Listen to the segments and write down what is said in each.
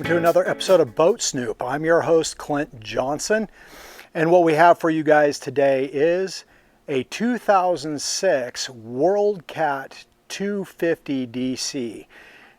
to another episode of Boat Snoop. I'm your host, Clint Johnson, and what we have for you guys today is a 2006 WorldCat 250 DC.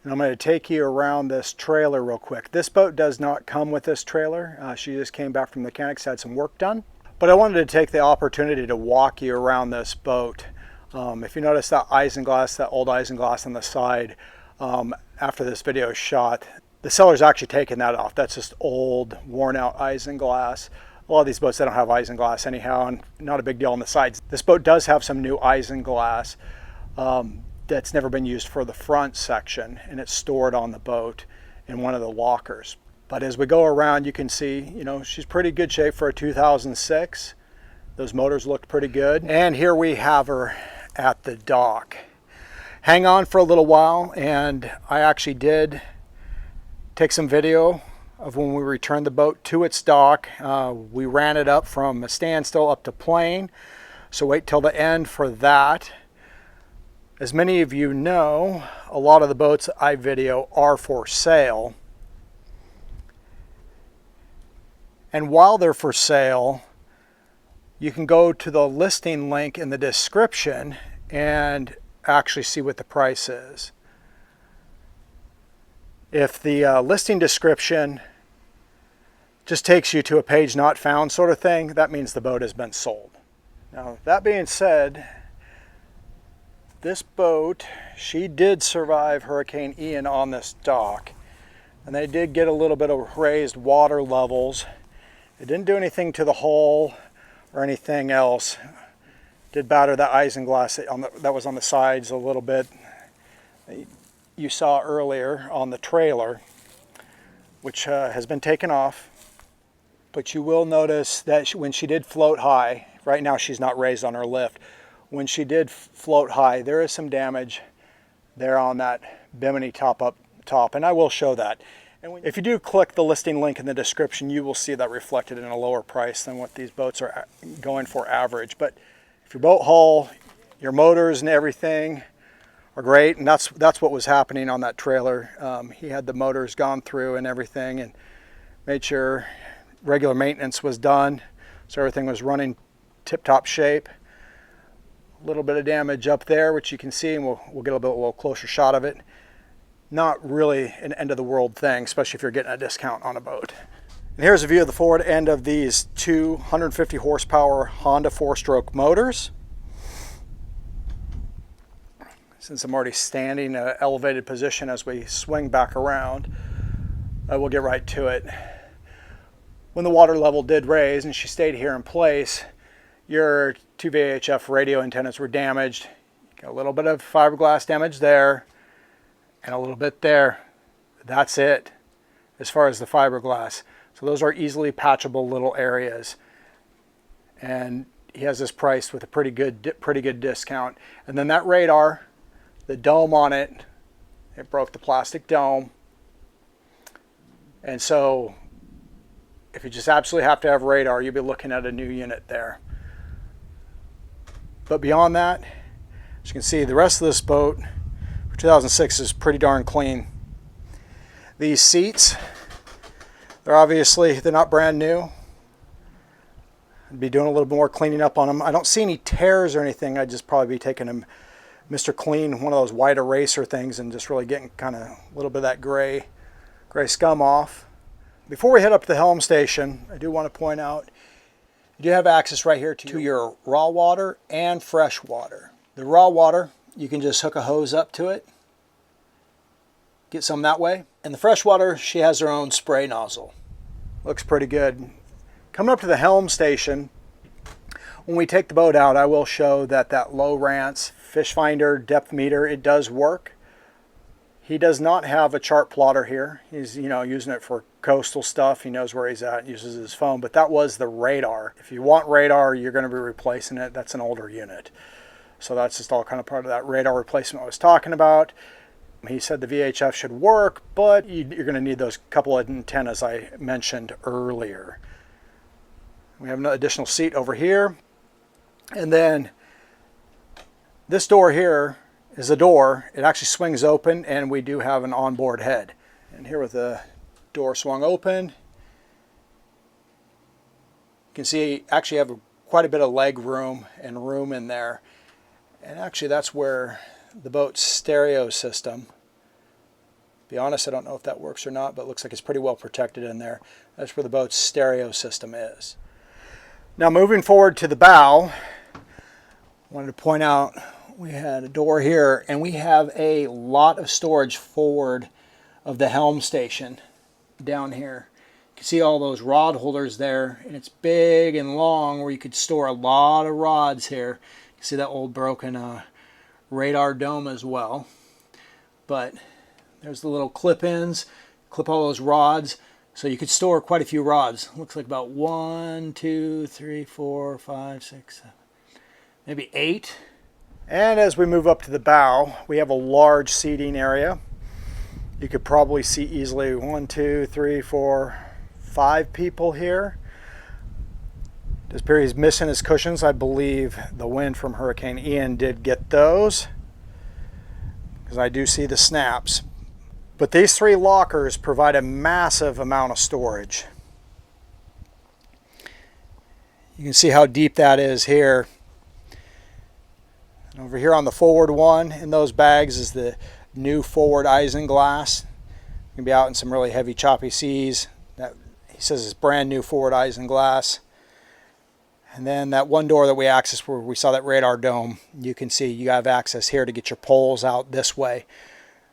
And I'm going to take you around this trailer real quick. This boat does not come with this trailer. She just came back from the mechanics, had some work done. But I wanted to take the opportunity to walk you around this boat. If you notice that isinglass, that old isinglass on the side, after this video is shot, the seller's actually taken that off. That's just old, worn out isinglass. A lot of these boats, they don't have isinglass anyhow, and not a big deal on the sides. This boat does have some new isinglass that's never been used for the front section, and it's stored on the boat in one of the lockers. But as we go around, you can see, you know, she's pretty good shape for a 2006. Those motors looked pretty good. And here we have her at the dock. Hang on for a little while, and I actually did take some video of when we returned the boat to its dock. We ran it up from a standstill up to plane, so wait till the end for that. As many of you know, a lot of the boats I video are for sale. And while they're for sale, you can go to the listing link in the description and actually see what the price is. If the listing description just takes you to a page not found sort of thing, that means the boat has been sold. Now, that being said, this boat, she did survive Hurricane Ian on this dock, and they did get a little bit of raised water levels. It didn't do anything to the hull or anything else. Did batter the isinglass that was on the sides a little bit. You saw earlier on the trailer, which has been taken off. But you will notice that when she did float high, right now she's not raised on her lift. When she did float high, there is some damage there on that bimini top up top, and I will show that. And if you do click the listing link in the description, you will see that reflected in a lower price than what these boats are going for average. But if your boat hull, your motors and everything are great, and that's what was happening on that trailer. He had the motors gone through and everything, and made sure regular maintenance was done, so everything was running tip-top shape. A little bit of damage up there, which you can see, and we'll get a little closer shot of it. Not really an end of the world thing, especially if you're getting a discount on a boat. And here's a view of the forward end of these two 150 horsepower Honda 4-stroke motors. Since I'm already standing in an elevated position as we swing back around, we'll get right to it. When the water level did raise and she stayed here in place, your two VHF radio antennas were damaged. Got a little bit of fiberglass damage there and a little bit there. That's it as far as the fiberglass. So those are easily patchable little areas. And he has this priced with a pretty good discount. And then that radar, the dome on it, it broke the plastic dome. And so if you just absolutely have to have radar, you'll be looking at a new unit there. But beyond that, as you can see, the rest of this boat for 2006 is pretty darn clean. These seats, they're not brand new. I'd be doing a little bit more cleaning up on them. I don't see any tears or anything. I'd just probably be taking them Mr. Clean, one of those white eraser things, and just really getting kind of a little bit of that gray scum off. Before we head up to the helm station, I do want to point out you do have access right here to your raw water and fresh water. The raw water, you can just hook a hose up to it, get some that way. And the fresh water, she has her own spray nozzle. Looks pretty good. Coming up to the helm station, when we take the boat out, I will show that Lowrance fish finder depth meter, it does work. He does not have a chart plotter here. He's, you know, using it for coastal stuff. He knows where he's at, uses his phone, but that was the radar. If you want radar, you're going to be replacing it. That's an older unit. So that's just all kind of part of that radar replacement I was talking about. He said the VHF should work, but you're going to need those couple of antennas I mentioned earlier. We have an additional seat over here. And then this door here is a door. It actually swings open, and we do have an onboard head. And here with the Door swung open. You can see actually have quite a bit of leg room and room in there. And actually that's where the boat's stereo system, to be honest, I don't know if that works or not, but it looks like it's pretty well protected in there. That's where the boat's stereo system is. Now moving forward to the bow, I wanted to point out we had a door here, and we have a lot of storage forward of the helm station down here. You can see all those rod holders there, and it's big and long where you could store a lot of rods here. You can see that old broken radar dome as well. But there's the little clip-ins, clip all those rods, so you could store quite a few rods. Looks like about 1, 2, 3, 4, 5, 6, 7, maybe 8. And as we move up to the bow, we have a large seating area. You could probably see easily 1, 2, 3, 4, 5 people here. Desperry's missing his cushions. I believe the wind from Hurricane Ian did get those, because I do see the snaps. But these 3 lockers provide a massive amount of storage. You can see how deep that is here. And over here on the forward one in those bags is the new forward isinglass. You can be out in some really heavy choppy seas. He says it's brand new forward isinglass. And then that one door that we accessed where we saw that radar dome, you can see you have access here to get your poles out this way,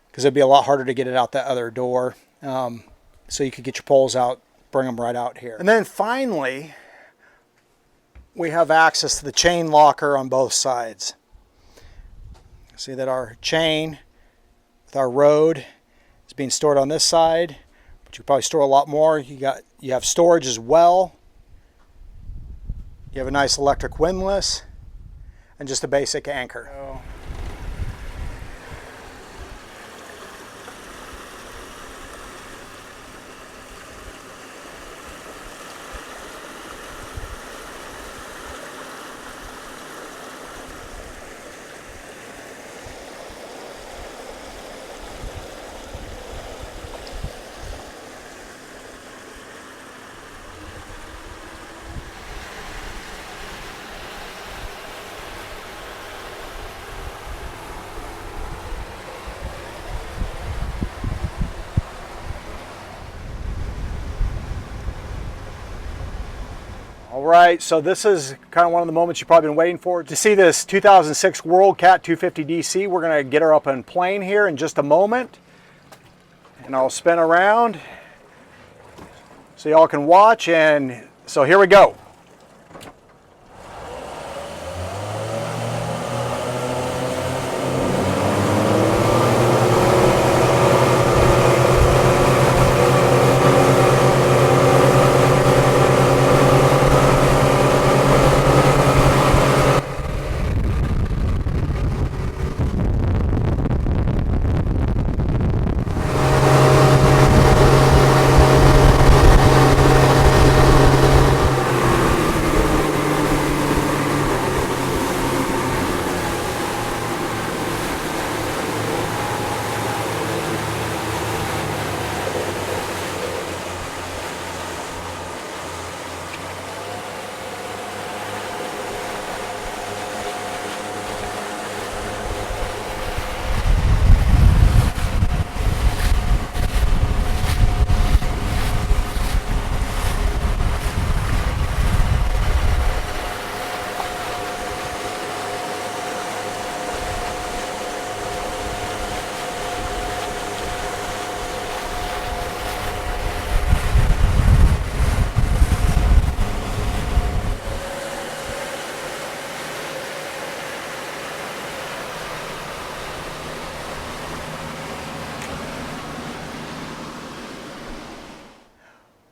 because it'd be a lot harder to get it out that other door. So you could get your poles out, bring them right out here. And then finally, we have access to the chain locker on both sides. See that our chain with our rode is being stored on this side, but you can probably store a lot more. You have storage as well. You have a nice electric windlass and just a basic anchor. All right, so this is kind of one of the moments you've probably been waiting for. To see this 2006 WorldCat 250 DC, we're going to get her up in plane here in just a moment. And I'll spin around so y'all can watch. And so here we go.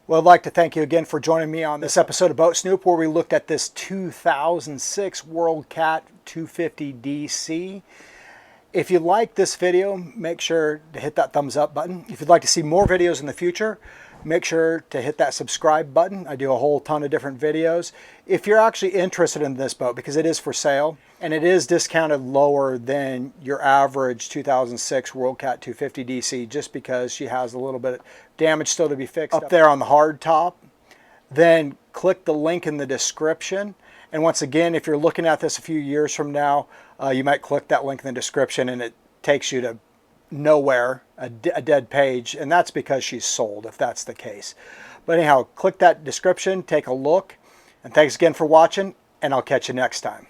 Well, I'd like to thank you again for joining me on this episode of Boat Snoop, where we looked at this 2006 WorldCat 250 DC. If you like this video, make sure to hit that thumbs up button. If you'd like to see more videos in the future, Make sure to hit that subscribe button. I do a whole ton of different videos. If you're actually interested in this boat, because it is for sale, and it is discounted lower than your average 2006 WorldCat 250 DC, just because she has a little bit of damage still to be fixed up there on the hard top, then click the link in the description. And once again, if you're looking at this a few years from now, you might click that link in the description and it takes you to nowhere, a dead page, and that's because she's sold, if that's the case. But anyhow, click that description, take a look, and thanks again for watching, and I'll catch you next time.